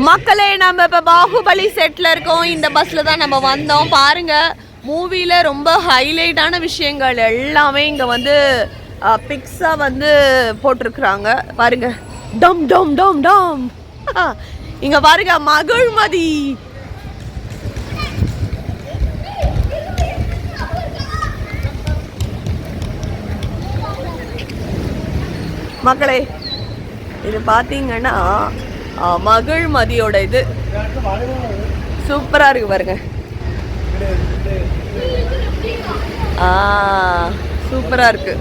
மக்களே, நம்ம இப்போ பாகுபலி செட்டில் இருக்கோம். இந்த பஸ்ஸில் தான் நம்ம வந்தோம். பாருங்கள், மூவியில் ரொம்ப ஹைலைட்டான விஷயங்கள் எல்லாமே இங்கே வந்து பிக்ஸாக வந்து போட்டிருக்குறாங்க. பாருங்க, டம் டம் டம் டம். இங்கே பாருங்க, மகிழ்மதி. மக்களே, இது பார்த்தீங்கன்னா மகிழ்மதியோட இது சூப்பராக இருக்கு பாருங்க. சூப்பராக இருக்கு.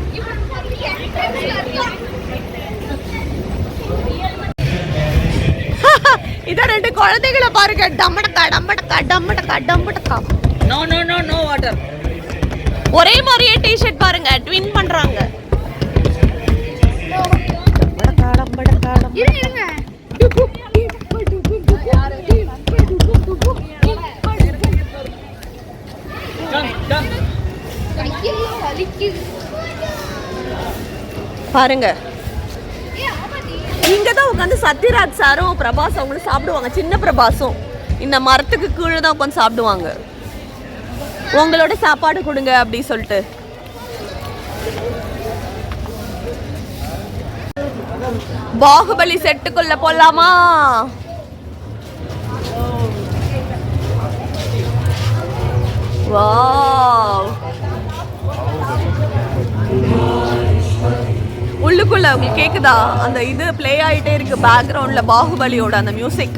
இத ரெண்டு குழந்தைகளை பாருங்க. டம்மடக்கா டம்மடக்கா டம்மடக்கா டம்மடக்கா. No no no no water. ஒரே மாதிரியே டி-ஷர்ட் பாருங்க, ட்வின் பண்றாங்க. பாருங்க, இங்கதான் உட்காந்து சத்யராஜ் சாரும் பிரபாஸ் அவங்களும் சாப்பிடுவாங்க. சின்ன பிரபாசும் இந்த மரத்துக்கு கீழே தான் உட்காந்து சாப்பிடுவாங்க. உங்களோட சாப்பாடு கொடுங்க அப்படி சொல்லிட்டு. பாகுபலி செட்டுக்குள்ள போலாமா? வாவ், உள்ளுக்குள்ள உங்களுக்கு கேக்குதா? அந்த இது பிளே ஆயிட்டே இருக்கு பேக்ரவுண்ட்ல, பாகுபலியோட அந்த music.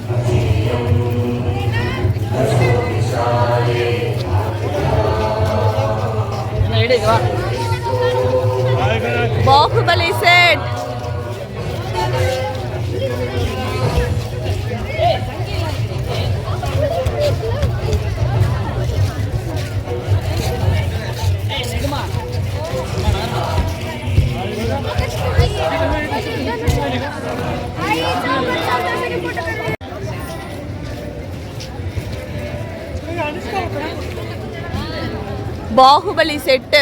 Baahubali set. Baahubali set.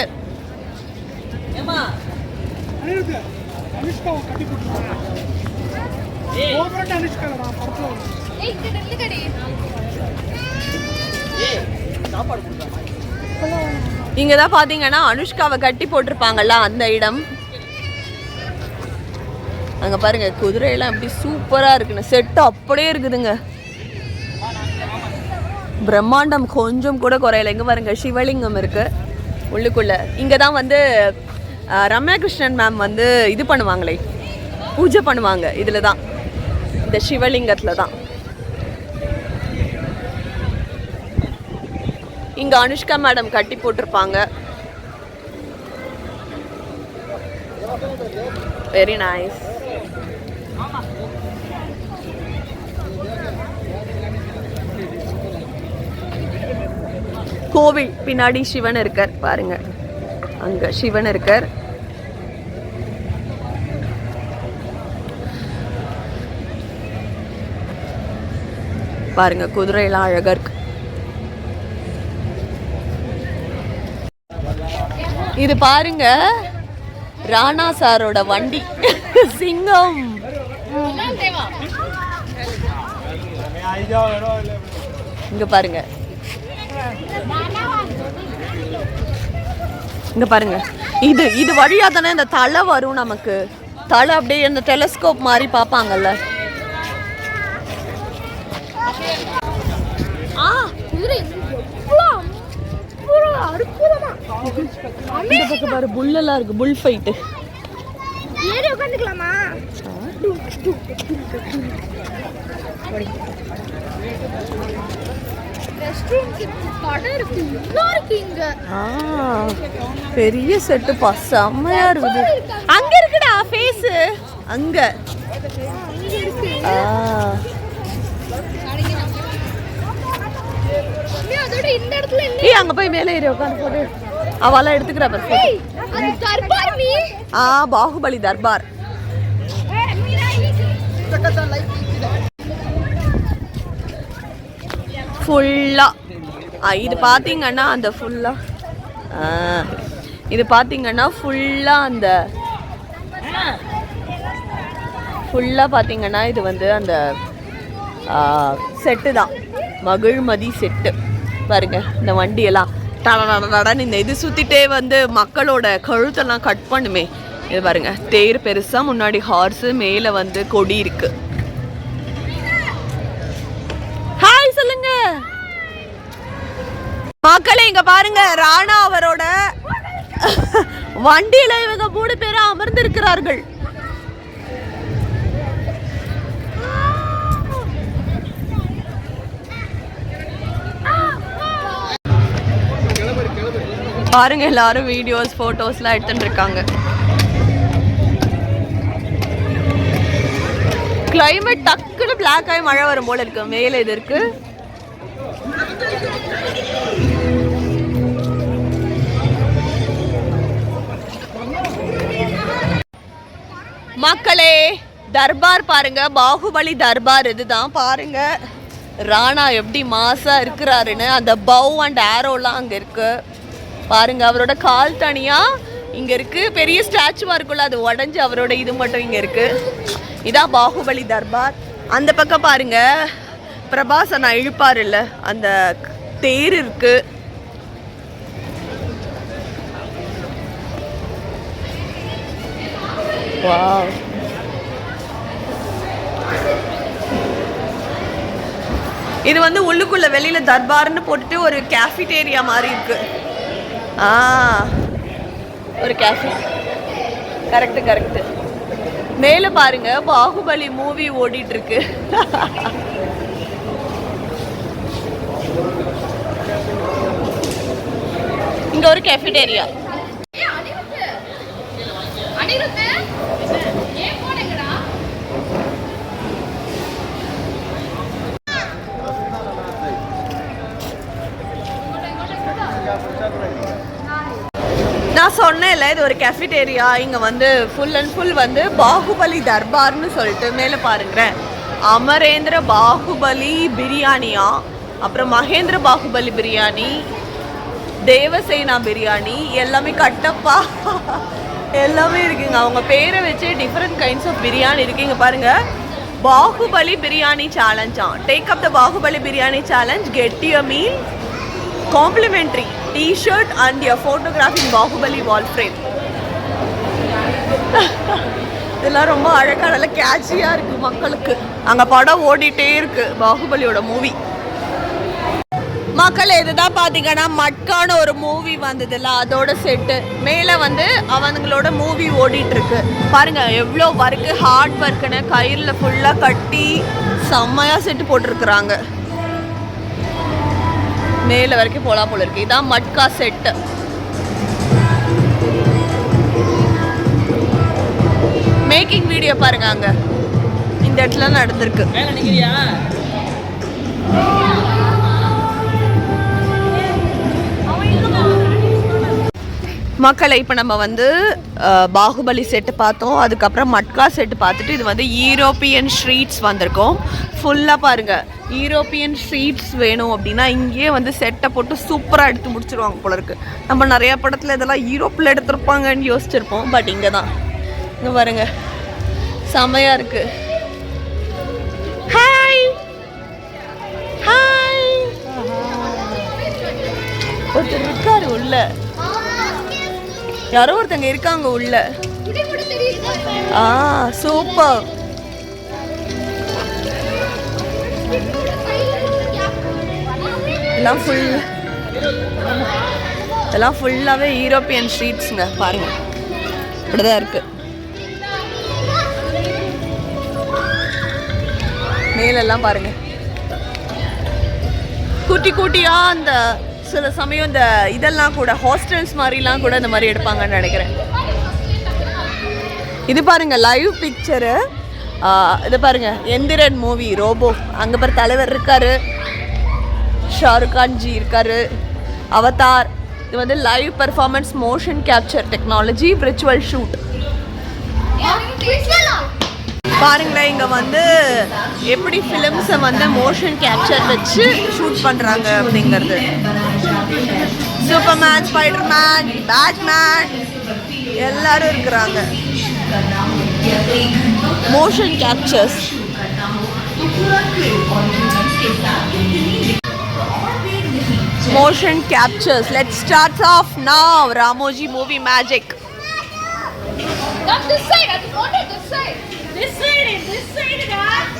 இங்கதான் பாத்தீங்கன்னா அனுஷ்காவை கட்டி போட்டிருப்பாங்கல்ல அந்த இடம். அங்க பாருங்க, குதிரையெல்லாம் எப்படி சூப்பரா இருக்குன்னு. செட்டு அப்படியே இருக்குதுங்க, பிரம்மாண்டம் கொஞ்சம் கூட குறையல. இங்க பாருங்க, சிவலிங்கம் இருக்கு உள்ளுக்குள்ள. இங்க தான் வந்து ரம்யா கிருஷ்ணன் மேம் வந்து இது பண்ணுவாங்களே, பூஜை பண்ணுவாங்க. இதுல தான், இந்த சிவலிங்கத்துல தான். இங்க அனுஷ்கா மேடம் கட்டி போட்டிருப்பாங்க. Very nice. கோவில் பின்னாடி சிவன் இருக்கார் பாருங்க, அங்க சிவன் இருக்கார். பாருங்க, குதிரையெல்லாம் அழகா இருக்கு. இது பாருங்க, ராணா சாரோட வண்டி சிங்கம். இங்க பாருங்க, இங்க பாருங்க, இது வழியா தானே இந்த தலை வரும் நமக்கு. தலை அப்படியே அந்த டெலஸ்கோப் மாதிரி பார்ப்பாங்கல்ல. இந்த பக்கம் பாரு, புல்லெல்லாம் இருக்கு, புல் ஃபைட்டு. ஏறி உட்காந்துக்கலாமா? பெரிய செட்டுப்பா, செம்மையா இருக்குது. அங்க இருக்குடா ஃபேஸ், அங்க. அங்க போய் மேலே ஏறி உட்காந்து போடு. அவெல்லாம் எடுத்துக்கிறா பாரு. பாகுபலி தர்பார். ஃபுல்லா இது பார்த்தீங்கன்னா அந்த ஃபுல்லா இது பார்த்தீங்கன்னா ஃபுல்லா அந்த ஃபுல்லா பார்த்தீங்கன்னா இது வந்து அந்த செட்டு தான், மகிழ்மதி செட்டு. பாருங்க இந்த வண்டியெல்லாம் டடன்னு இந்த இது சுற்றிட்டே வந்து மக்களோட கழுத்தெல்லாம் கட் பண்ணுமே. இது பாருங்க தேர் பெருசா, முன்னாடி ஹார்ஸு, மேலே வந்து கொடி இருக்கு. ஹாய் சொல்லுங்க மக்களே. இங்க பாருங்க ராணா அவரோட வண்டியில இவங்க 3 பேரும் அமர்ந்திருக்கிறார்கள். பாருங்க எல்லாரும் வீடியோஸ் போட்டோஸ்லாம் எடுத்துட்டு இருக்காங்க. கிளைமேட் டக்குன்னு பிளாக் ஆகி மழை வரும் போல இருக்கு. மேலே இது இருக்கு. மக்களே தர்பார் பாருங்க, பாகுபலி தர்பார் இதுதான். பாருங்க ராணா எப்படி மாசா இருக்கிறாருன்னு. அந்த பவ் அண்ட் ஆரோலாம் அங்க இருக்கு பாருங்க. அவரோட கால் தனியா இங்க இருக்கு. பெரிய ஸ்டாச்சுவா இருக்குல்ல, அது உடஞ்சி அவரோட இது மட்டும் இங்க இருக்கு. இதான் பாகுபலி தர்பார். அந்த பக்கம் பாருங்க பிரபாஸ் அண்ணா இழுப்பாரு இல்ல, அந்த தேர் இருக்கு. வாவ். இது வந்து உள்ளுக்குள்ள வெளியில தர்பார்னு போட்டுட்டு ஒரு கேஃபிடேரியா மாதிரி இருக்கு. ஒரு கேஃபே. கரெக்ட். மேல பாருங்க பாகுபலி மூவி ஓடிட்டு இருக்கு. இங்க ஒரு கேஃபிடேரியா. நான் சொன்னேன்ல இது ஒரு கேஃபிடேரியா. இங்கே வந்து ஃபுல் அண்ட் ஃபுல் வந்து பாகுபலி தர்பார்னு சொல்லிட்டு மேலே பாருங்களேன். அமரேந்திர பாகுபலி பிரியாணியா, அப்புறம் மகேந்திர பாகுபலி பிரியாணி, தேவசேனா பிரியாணி, எல்லாமே கட்டப்பா எல்லாமே இருக்குங்க. அவங்க பேரை வச்சு டிஃப்ரெண்ட் கைண்ட்ஸ் ஆஃப் பிரியாணி இருக்குங்க. பாருங்க பாகுபலி பிரியாணி சேலஞ்சா. Take up the Baahubali biryani challenge, get your meal complimentary t-shirt and your photograph in Bahubali wall frame. இதெல்லாம் ரொம்ப அழகா நல்ல கேட்சியா இருக்கு மக்களுக்கு. அங்க படம் ஓடிட்டே இருக்கு பாகுபலியோட மூவி. மக்கள் இதுதான் பாத்தீங்கன்னா மட்கான ஒரு மூவி வந்ததுல அதோட செட்டு. மேல வந்து அவங்களோட மூவி ஓடிட்டு இருக்கு. பாருங்க எவ்வளோ ஒர்க்கு, ஹார்ட் ஒர்க்குன்னு கயிறுல ஃபுல்லா கட்டி செம்மையா செட்டு போட்டிருக்கிறாங்க. மேல வரைக்கும் போலாம் போல இருக்கு. இதான் மட்கா செட்டு. மேக்கிங் வீடியோ பாருங்க அங்க இந்த இடத்துல நடந்திருக்கு. மக்களை இப்போ நம்ம வந்து பாகுபலி செட்டு பார்த்தோம். அதுக்கப்புறம் மட்கா செட்டு பார்த்துட்டு இது வந்து யூரோப்பியன் ஸ்ட்ரீட்ஸ் வந்திருக்கோம். ஃபுல்லாக பாருங்கள் யூரோப்பியன் ஸ்ட்ரீட்ஸ் வேணும் அப்படின்னா இங்கேயே வந்து செட்டை போட்டு சூப்பராக எடுத்து முடிச்சிருவாங்க போல இருக்குது. நம்ம நிறையா படத்தில் இதெல்லாம் யூரோப்பில் எடுத்துருப்பாங்கன்னு யோசிச்சிருப்போம். பட் இங்கே தான் இங்கே பாருங்க செமையாக இருக்குது. ஹாய் ஹாய் ஒருத்தர் இருக்காரு உள்ள, யாரோ ஒருத்தங்க இருக்காங்க உள்ள. சூப்பர். எல்லாம் ஃபுல்லாவே யூரோப்பியன் ஸ்ட்ரீட்ஸ்ங்க. பாருங்க இப்படிதான் இருக்கு. மேலெல்லாம் பாருங்க குட்டி குட்டியா அந்த சில சமயம் இந்த இதெல்லாம் கூட ஹாஸ்டல்ஸ் மாதிரிலாம் கூட இந்த மாதிரி எடுப்பாங்கன்னு நினைக்கிறேன். இது பாருங்க லைவ் பிக்சரு. இது பாருங்க எந்திரன் மூவி ரோபோ. அங்கே பாரு தலைவர் இருக்காரு, ஷாருக் கான் ஜி இருக்காரு, அவதார். இது வந்து live performance motion capture technology virtual shoot. பாருங்களேன் இங்கே வந்து எப்படி ஃபிலிம்ஸை வந்து மோஷன் கேப்சர் வச்சு ஷூட் பண்ணுறாங்க அப்படிங்கிறது. சூப்பர்மேன், ஸ்பைடர்மேன், பேட்மேன் எல்லாரும் இருக்கிறாங்க. Motion captures Motion captures. Let's start off now. Ramoji movie magic. Not this side. I wanted this side. This side. This side, guys.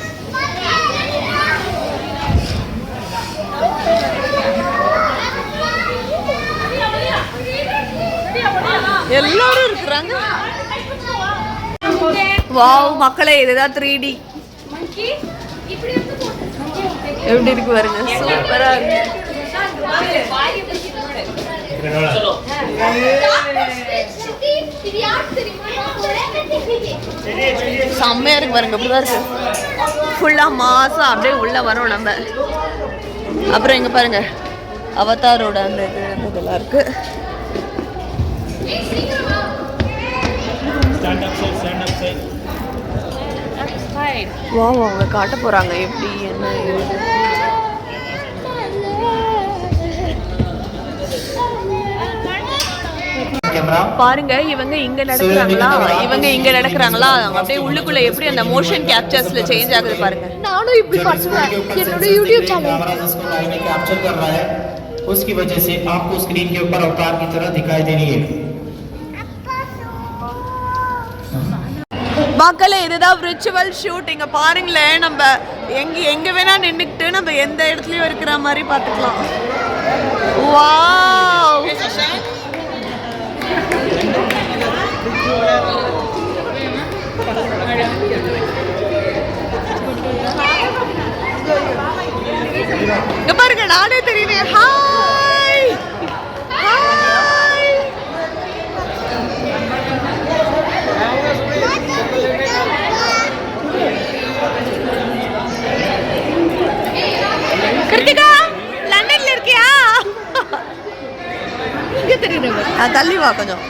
எல்லாரும் இருக்குறாங்க. வாவ் மக்களே, இதுதான் 3D. எப்படி இருக்கு பாருங்க, சூப்பரா இருக்கு. செம்மையா இருக்கு பாருங்க, அப்படிதான் இருக்கு. ஃபுல்லா மாசா அப்படியே உள்ள வரும் நம்ம. அப்புறம் இங்க பாருங்க அவதாரோட அந்த இதெல்லாம் இருக்கு. வாவ், அவங்க காட்ட போறாங்க எப்படி என்ன. பாருங்க, இவங்க இங்க நடக்குறாங்களா அப்படியே உள்ளுக்குள்ள எப்படி அந்த மோஷன் கேப்சர்ஸ்ல சேஞ்ச் ஆகுது பாருங்க. நானும் இப்படி பண்ணுவேன் என்னோட யூடியூப் சேனல். कैप्चर कर रहा है, उसकी वजह से आपको स्क्रीन के ऊपर अवतार की तरह दिखाई दे रही है. மக்களே, இதுதான் விர்ச்சுவல் ஷூட். இங்க பாருங்களேன், நம்ம எங்க வேணா நின்னுக்கிட்டு நம்ம எந்த இடத்துலயும் இருக்கிற மாதிரி பாத்துக்கலாம். வாவ், இங்க பாருங்க, நானே தெரியுறேன். Hi hi. கிருத்திகா, லண்டன்ல இருக்கியா? இங்க தெரியுறேன். தள்ளி வா கொஞ்சம்.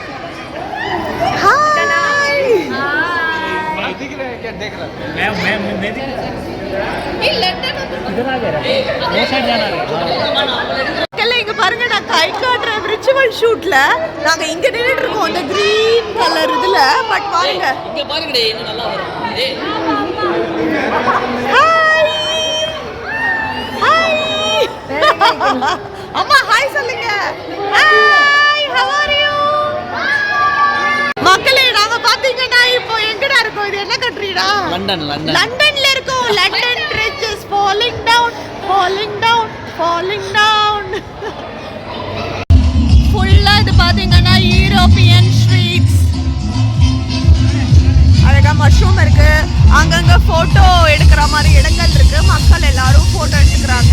இங்க பாருங்க, நான் கை காட்டுற விர்ச்சுவல் ஷூட்ல நாங்க இங்க நின்னுட்டு இருக்கோம் அந்த கிரீன் கலர் இதுல. பட் பாருங்க, இங்க பாருங்கடே, இன்னும் நல்லா வரும். Hi hi. அம்மா ஹாய் சொல்லுங்க. Hi, how are you? மக்களே, நாங்க பாத்தீங்கன்னா இப்போ எங்கடா இருக்கோம்? இது என்ன கண்ட்ரிடா? லண்டன்ல இருக்கோம். London bridge is falling down. ஃபுல்லா இது பாத்தீங்கன்னா யூரோப்பியன் ஸ்ட்ரீட்ஸ். அழகா மஷ்ரூம் இருக்கு. அங்கங்க போட்டோ எடுக்கிற மாதிரி இடங்கள் இருக்கு. மக்கள் எல்லாரும் போட்டோ எடுத்துக்கிறாங்க.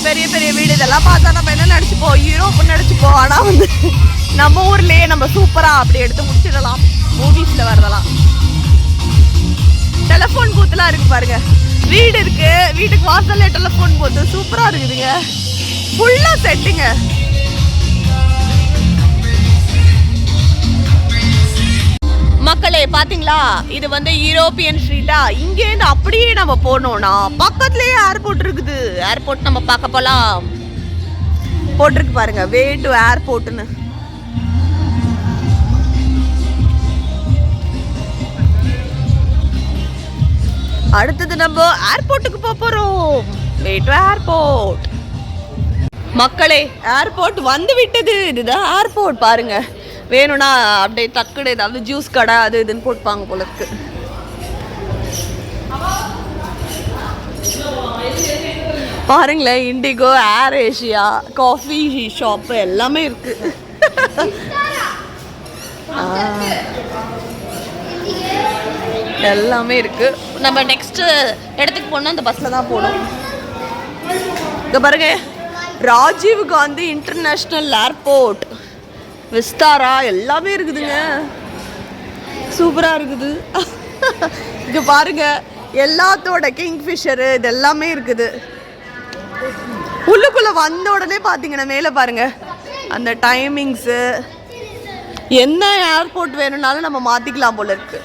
பெரிய பெரிய வீடு இதெல்லாம் பார்த்தா நம்ம என்ன நினைச்சுப்போம், யூரோப் நினைச்சுப்போம். ஆனா வந்து நம்ம ஊர்லயே நம்ம சூப்பரா அப்படி எடுத்து முடிச்சிடலாம். மூவிஸ்ல வரதெல்லாம். டெலிஃபோன் பூத்துலாம் இருக்கு பாருங்க. வீடு இருக்கு, வீட்டுக்கு வாசல்ல டெலிஃபோன் பூத்து சூப்பரா இருக்குதுங்க. ஃபுல்லா செட்டுங்க. மக்களே பாத்தீங்களா, இது வந்து யூரோப்பியன் ஸ்ட்ரீட்டா. இங்கேருந்து அப்படியே நம்ம போனோம்னா பக்கத்துலயே ஏர்போர்ட் இருக்குது. ஏர்போர்ட் நம்ம பார்க்க போலாம். போட்டிருக்கு பாருங்க, வே டு ஏர்போர்ட்னு. அடுத்தது நம்ம ஏர்போர்ட்டுக்கு போறோம். Way to airport. மக்களே, ஏர்போர்ட் வந்து விட்டது. இதுதான் ஏர்போர்ட் பாருங்க. வேணும்னா அப்படியே டக்குனு ஏதாவது ஜூஸ் கடை அது இதுன்னு போட்டுப்பாங்க போல இருக்கு. பாருங்களேன், இண்டிகோ, ஏர் ஏஷியா, காஃபி ஷாப்பு எல்லாமே இருக்கு. எல்லாமே இருக்கு. நம்ம நெக்ஸ்ட் இடத்துக்கு போனா அந்த பஸ்ல தான் போகணும். இங்க பாருங்க, ராஜீவ் காந்தி இன்டர்நேஷனல் ஏர்போர்ட், விஸ்தாரா எல்லாமே இருக்குதுங்க. சூப்பரா இருக்குது. இங்க பாருங்க, எல்லாத்தோட கிங்ஃபிஷரு இது எல்லாமே இருக்குது. உள்ளுக்குள்ள வந்த உடனே பாத்தீங்கன்னா மேல பாருங்க அந்த டைமிங்ஸு. என்ன ஏர்போர்ட் வேணும்னாலும் நம்ம மாத்திக்கலாம் போல இருக்கு.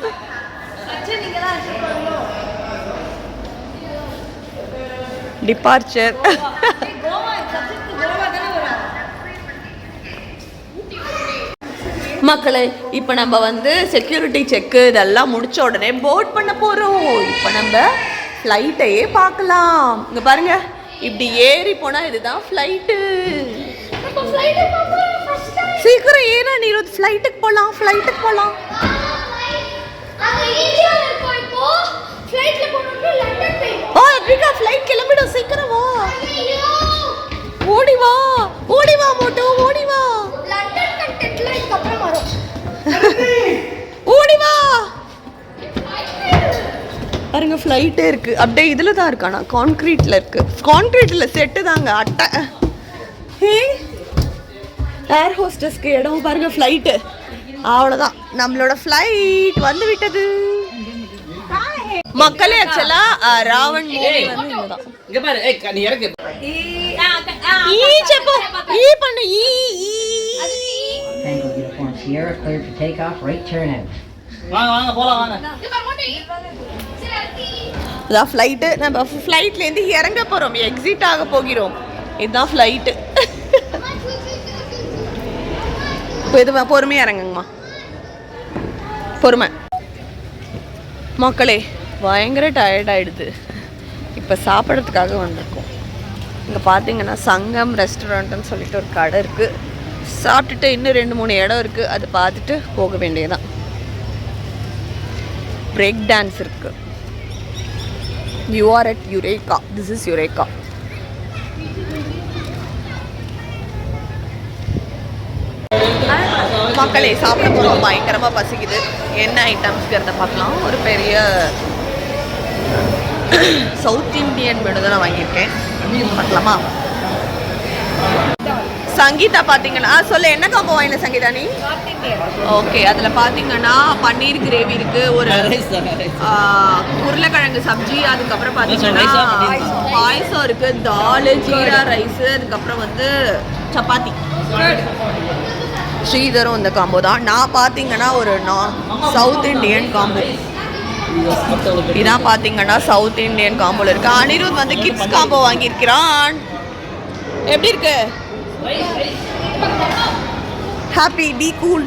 டிபார்ச்சர். மக்களே, இப்போ நம்ம வந்து செக்யூரிட்டி செக்கு இதெல்லாம் முடிச்ச உடனே போர்ட் பண்ண போறோம். இப்போ நம்ம ஃப்ளைட்டையே பார்க்கலாம். இங்க பாருங்க, இப்படி ஏறி போனா இதுதான் ஃப்ளைட்டு. நம்ம ஃளைட் பாப்போம் ஃபர்ஸ்ட் டைம். சீக்கிரம் ஏறா நீரத், ஃப்ளைட்டுக்கு போலாம், ஃப்ளைட்டுக்கு போலாம். அது இந்தியால இருக்கோம். இப்போ ஃளைட்ல போறோம்னா லண்டன் போய். ஓ அப்ரிகா, ஃப்ளைட் கிளம்பிடும், சீக்கிரம் வா. ஐயோ, ஓடி வா, ஓடி வா மோட்டோ, ஓடி வா. லண்டன் கண்டென்ட்ல இதுக்கு அப்புறம் வரும். ஓடி வா. பாருங்க ஃப்ளைட்டே இருக்கு. அப்படியே இதில் தான் இருக்கானா, கான்க்ரீட்டில் இருக்கு. கான்க்ரீட்டில் செட்டு தாங்க, அட்டை. ஹே, ஏர் ஹோஸ்டஸ்க்கு இடம் பாருங்க, ஃப்ளைட்டு. அவ்வளோதான், நம்மளோட ஃப்ளைட் வந்து விட்டது. மக்களே ஆக்சுவலா ராவன் மூவி வந்து இதுதான். இங்க பாரு, ஏய் நீ இறக்கு. ஈ செப்போ, ஈ பண்ணு, ஈ ஈ. Tango uniform Sierra cleared for takeoff, right turn out. வாங்க வாங்க போலாம் வாங்க. இது பாருங்க. சரி. இதான் ஃப்ளைட்டு. நம்ம ஃப்ளைட்லேருந்து இறங்க போகிறோம், எக்ஸிட் ஆக போகிறோம். இதுதான் ஃப்ளைட்டு. இப்போ இது பொறுமையாக இறங்குங்கம்மா, பொறுமை. மக்களே பயங்கர டயர்ட் ஆகிடுது. இப்போ சாப்பிட்றதுக்காக வந்திருக்கோம். இங்கே பார்த்தீங்கன்னா சங்கம் ரெஸ்டாரண்ட்டுன்னு சொல்லிட்டு ஒரு கடை இருக்குது. சாப்பிட்டுட்டு இன்னும் 2-3 இடம் இருக்குது, அது பார்த்துட்டு போக வேண்டியதான். பிரேக் டான்ஸ் இருக்குது. You are at Eureka. This is Eureka. மக்களே சாப்பிட போகிறோம். பயங்கரமாக பசிக்குது. என்ன ஐட்டம்ஸ்கிறத பார்க்கலாம். ஒரு பெரிய சவுத் இண்டியன் மெனு தான் நான் வாங்கியிருக்கேன். பார்க்கலாமா? சங்கீதா பார்த்தீங்கன்னா சொல்லு, என்ன காம்போ வாங்கின சங்கீதா நீ? ஓகே, அதில் பார்த்தீங்கன்னா பன்னீர் கிரேவி இருக்குது, ஒரு உருளைக்கிழங்கு சப்ஜி, அதுக்கப்புறம் பார்த்தீங்கன்னா பாயசம் இருக்குது, தால், ஜீரா ரைஸு, அதுக்கப்புறம் வந்து சப்பாத்தி. ஸ்ரீதரும் இந்த காம்போ தான். நான் பார்த்தீங்கன்னா ஒரு சவுத் இண்டியன் காம்போ. இதான் பார்த்தீங்கன்னா சவுத் இண்டியன் காம்போல இருக்கு. அனிருத் வந்து கிட்ஸ் காம்போ வாங்கியிருக்கிறான். எப்படி இருக்கு? Happy, be cool.